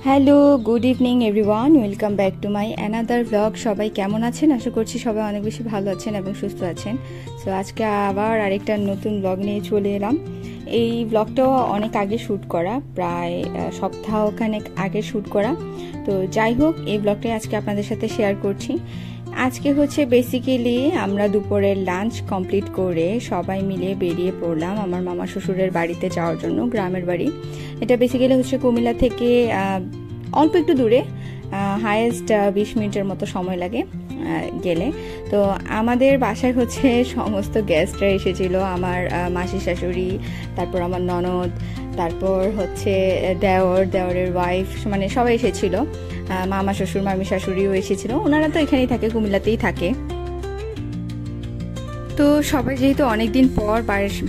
Hello, good evening everyone, welcome back to my another blog. সবাই কেমন আছেন? আশা করছি সবাই অনেক বেশি ভালো আছেন এবং সুস্থ আছেন। সো আজকে আবার আরেকটা নতুন ব্লগ নিয়ে চলে এলাম। এই ব্লগটাও অনেক আগে শ্যুট করা, প্রায় সপ্তাহখানেক আগে শ্যুট করা। তো যাই হোক, এই ব্লগটাই আজকে আপনাদের সাথে শেয়ার করছি। আজকে হচ্ছে বেসিক্যালি আমরা দুপুরের লাঞ্চ কমপ্লিট করে সবাই মিলে বেরিয়ে পড়লাম আমার মামা শ্বশুরের বাড়িতে যাওয়ার জন্য, গ্রামের বাড়ি। এটা বেসিক্যালি হচ্ছে কুমিল্লা থেকে অল্প একটু দূরে, হাইয়েস্ট 20 মিনিটের মতো সময় লাগে গেলে। তো আমাদের বাসায় হচ্ছে সমস্ত গেস্টরা এসেছিল, আমার মাসি শাশুড়ি, তারপর আমার ননদ, তারপর হচ্ছে দেওরের ওয়াইফ, মানে সবাই এসেছিল। মামা শ্বশুর মামি শাশুড়িও এসেছিল, ওনারা তো এখানেই থাকে, কুমিল্লাতেই থাকে। তো সবাই যেহেতু অনেকদিন পর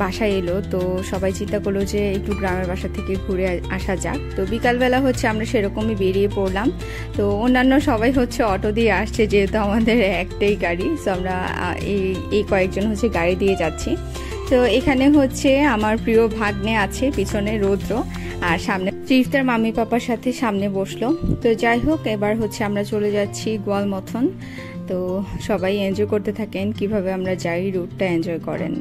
বাসায় এলো, তো সবাই চিন্তা করলো যে একটু গ্রামের বাসা থেকে ঘুরে আসা যাক। তো বিকালবেলা হচ্ছে আমরা সেরকমই বেরিয়ে পড়লাম। তো অন্যান্য সবাই হচ্ছে অটো দিয়ে আসছে, যেহেতু আমাদের একটাই গাড়ি। সো আমরা এই কয়েকজন হচ্ছে গাড়ি দিয়ে যাচ্ছি। তো এখানে হচ্ছে আমার প্রিয় ভাগ্নে আছে পিছনে, রৌদ্র, আর সামনে চিফতার মামি পাপার সাথে সামনে বসলো। তো যাই হোক, এবার হচ্ছে আমরা চলে যাচ্ছি গোয়ালমথন। তো সবাই এনজয় করতে থাকেন, কিভাবে আমরা যাই, রুটটা এনজয় করেন।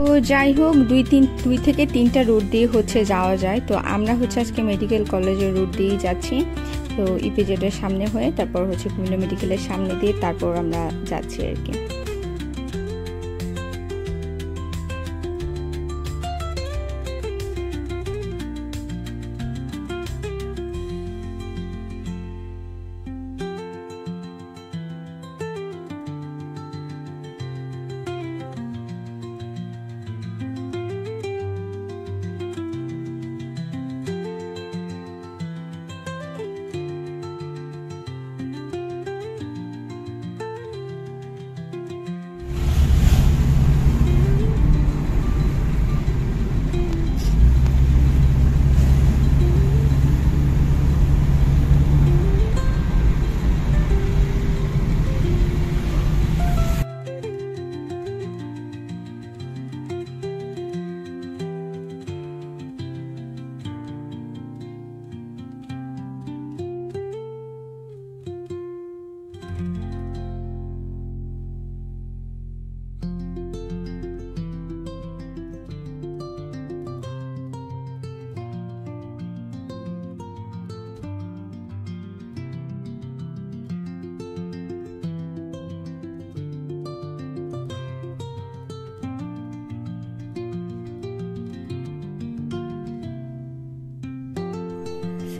তো যাই হোক, দুই থেকে তিনটা রুট দিয়ে হচ্ছে যাওয়া যায়। তো আমরা হচ্ছে আজকে মেডিকেল কলেজের রুট দিয়েই যাচ্ছি। তো ইপিজেডের সামনে হয়ে তারপর হচ্ছে কুমিল্লা মেডিকেলের সামনে দিয়ে তারপর আমরা যাচ্ছি আর কি।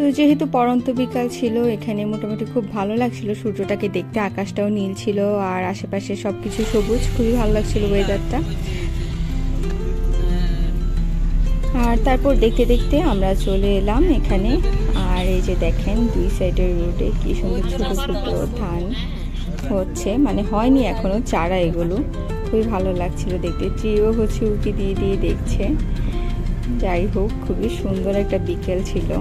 তো যেহেতু পড়ন্ত বিকাল ছিল, এখানে মোটামুটি খুব ভালো লাগছিল সূর্যটাকে দেখতে, আকাশটাও নীল ছিল আর আশেপাশে সবকিছু সবুজ, খুবই ভালো লাগছিল ওয়েদারটা। আর তারপর দেখতে দেখতে আমরা চলে এলাম এখানে। আর এই যে দেখেন, দুই সাইডের রোডে কি সুন্দর ছোট ছোট ধান হচ্ছে, মানে হয়নি এখনো, চারা এগুলো। খুবই ভালো লাগছিল দেখতে, ট্রিও হচ্ছে উঁকি দিয়ে দিয়ে দেখছে। যাই হোক, খুবই সুন্দর একটা বিকেল ছিল।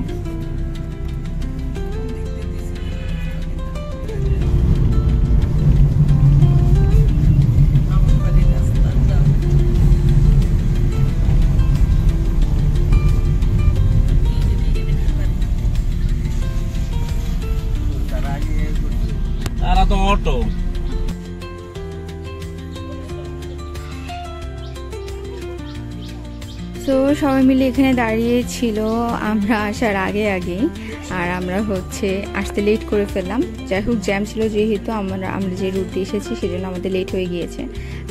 তো অটো তো সবাই মিলে এখানে দাঁড়িয়েছিল আমরা আসার আগে আর আমরা হচ্ছে আসতে লেট করে ফেললাম। যাই হোক, জ্যাম ছিল যেহেতু আমরা যে রুট দিয়ে এসেছি সেজন্য আমাদের লেট হয়ে গিয়েছে।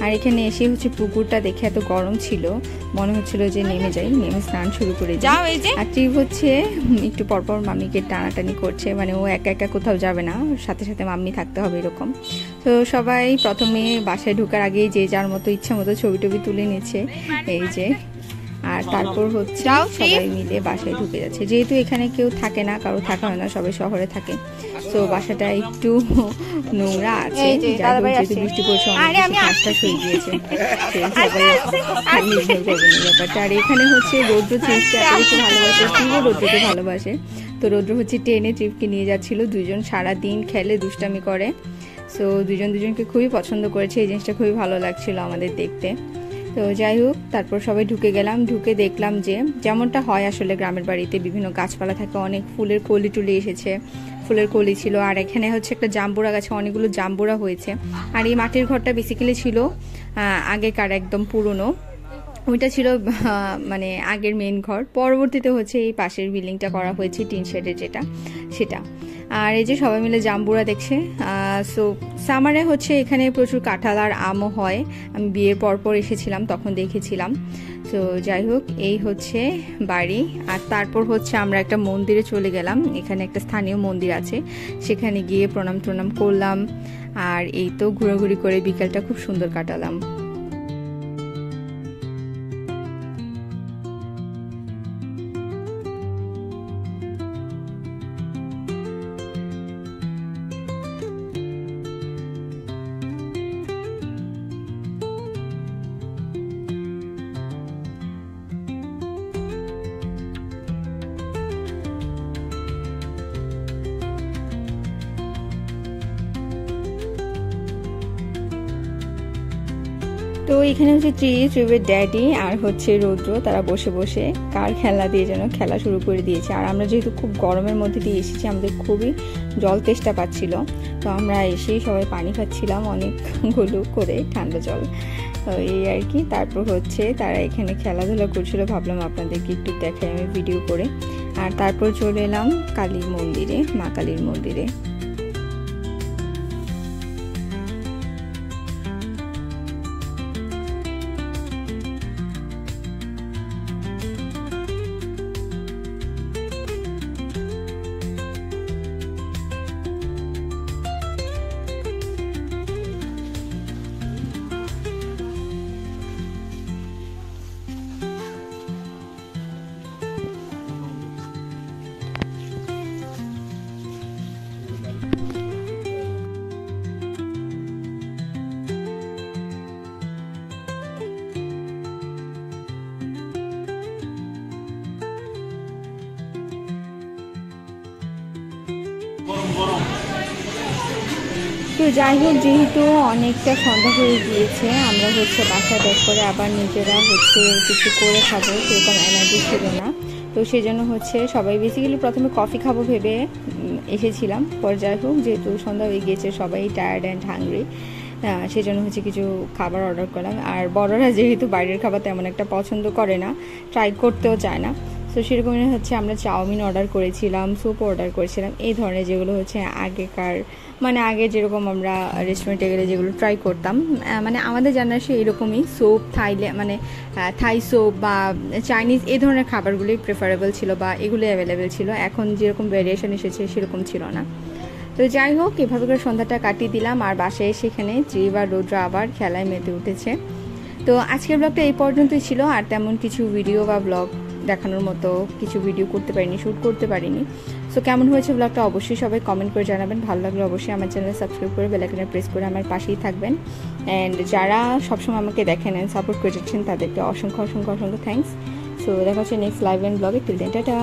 আর এখানে এসে হচ্ছে পুকুরটা দেখে এত গরম ছিল, মনে হচ্ছিল যে নেমে নেমে স্নান শুরু করে যাই। আর ট্রিপ হচ্ছে একটু পরপর মাম্মিকে টানাটানি করছে, মানে ও একা একা কোথাও যাবে না, সাথে সাথে মাম্মি থাকতে হবে এরকম। তো সবাই প্রথমে বাসায় ঢোকার আগেই যে যার মতো ইচ্ছা মতো ছবি টবি তুলে নিচ্ছে এই যে। আর তারপর হচ্ছে সবাই মিলে বাসায় ঢুকে যাচ্ছে, যেহেতু এখানে কেউ থাকে না, কারো থাকা হয় না, সবাই শহরে থাকে। তো বাসাটা একটু নোংরা আছে, যেহেতু বৃষ্টি পড়ছে অনেক কাজটা হয়ে গিয়েছে, সবাই নির্ভর করবেন এই ব্যাপারটা। আর এখানে হচ্ছে রৌদ্র ট্রিপকে এত বেশি ভালোবাসে, ট্রিপও রৌদ্রকে ভালোবাসে। তো রৌদ্র হচ্ছে ট্রেনে ট্রিপকে নিয়ে যাচ্ছিল, দুজন সারাদিন খেলে দুষ্টামি করে। সো দুজনকে খুবই পছন্দ করেছে, এই জিনিসটা খুবই ভালো লাগছিল আমাদের দেখতে। তো যাই হোক, তারপর সবাই ঢুকে গেলাম, ঢুকে দেখলাম যে যেমনটা হয় আসলে গ্রামের বাড়িতে বিভিন্ন গাছপালা থাকে, অনেক ফুলের কলি টুলি এসেছে, ফুলের কলি ছিল। আর এখানে হচ্ছে একটা জাম্বুরা গাছে অনেকগুলো জাম্বুরা হয়েছে। আর এই মাটির ঘরটা বেসিক্যালি ছিল আগেকার একদম পুরনো, ওইটা ছিল মানে আগের মেন ঘর। পরবর্তীতে হচ্ছে এই পাশের বিল্ডিংটা করা হয়েছে টিন শেডের সেটা। আর এই যে সবাই মিলে জাম্বুরা দেখছে। সো সামারে হচ্ছে এখানে প্রচুর কাঁঠাল আর আমও হয়, আমি বিয়ের পরপর এসেছিলাম তখন দেখেছিলাম। তো যাই হোক, এই হচ্ছে বাড়ি। আর তারপর হচ্ছে আমরা একটা মন্দিরে চলে গেলাম, এখানে একটা স্থানীয় মন্দির আছে, সেখানে গিয়ে প্রণাম করলাম। আর এই তো ঘোরাঘুরি করে বিকালটা খুব সুন্দর কাটালাম। তো এখানে হচ্ছে ট্রিপের ড্যাডি আর হচ্ছে রৌদ্র, তারা বসে বসে কার খেলা দিয়ে যেন খেলা শুরু করে দিয়েছে। আর আমরা যেহেতু খুব গরমের মধ্যে দিয়ে এসেছি, আমাদের খুবই জল তেষ্টা পাচ্ছিল, তো আমরা এসেই সবাই পানি খাচ্ছিলাম অনেকগুলো করে ঠান্ডা জল, তো এই আর কি। তারপর হচ্ছে তারা এখানে খেলাধুলা করছিল, ভাবলাম আপনাদেরকে একটু দেখাই আমি ভিডিও করে। আর তারপর চলে এলাম কালীর মন্দিরে, মা কালীর মন্দিরে। তো যাই হোক, যেহেতু অনেকটা সন্ধ্যা হয়ে গিয়েছে, আমরা হচ্ছে বাসায় ব্যাক করে আবার নিজেরা হচ্ছে কিছু করে খাবো, সেরকম এনার্জি ছিল না। তো সেই জন্য হচ্ছে সবাই বেসিক্যালি প্রথমে কফি খাবো ভেবে এসেছিলাম, পর যাই হোক যেহেতু সন্ধ্যা হয়ে গিয়েছে সবাই টায়ার্ড অ্যান্ড হাংরি, সেই জন্য হচ্ছে কিছু খাবার অর্ডার করলাম। আর বড়রা যেহেতু বাইরের খাবার তেমন একটা পছন্দ করে না, ট্রাই করতেও চায় না, তো সেরকমই হচ্ছে আমরা চাউমিন অর্ডার করেছিলাম, স্যুপ অর্ডার করেছিলাম, এই ধরনের যেগুলো হচ্ছে আগেকার, মানে আগে যেরকম আমরা রেস্টুরেন্টে গেলে যেগুলো ট্রাই করতাম, মানে আমাদের জেনারেশন এরকমই স্যুপ, মানে থাই স্যুপ বা চাইনিজ এই ধরনের খাবারগুলোই প্রেফারেবল ছিল বা এগুলোই অ্যাভেলেবেল ছিল। এখন যেরকম ভ্যারিয়েশন এসেছে সেরকম ছিল না। তো যাই হোক, এভাবে করে সন্ধ্যাটা কাটিয়ে দিলাম। আর বাসায় সেখানে ট্রিপ আর রৌদ্র আবার খেলায় মেতে উঠেছে। তো আজকের ব্লগটা এই পর্যন্তই ছিল, আর তেমন কিছু ভিডিও বা ব্লগ দেখানোর মতো কিছু ভিডিও করতে পারিনি, শ্যুট করতে পারিনি। সো কেমন হয়েছে ব্লগটা অবশ্যই সবাই কমেন্ট করে জানাবেন। ভালো লাগলে অবশ্যই আমার চ্যানেল সাবস্ক্রাইব করে বেল আইকনে প্রেস করে আমার পাশেই থাকবেন। অ্যান্ড যারা সবসময় আমাকে দেখেন অ্যান্ড সাপোর্ট করে যাচ্ছেন তাদেরকে অসংখ্য থ্যাঙ্কস। সো দেখা হচ্ছে নেক্সট লাইভ অ্যান্ড ব্লগে। Till then tata.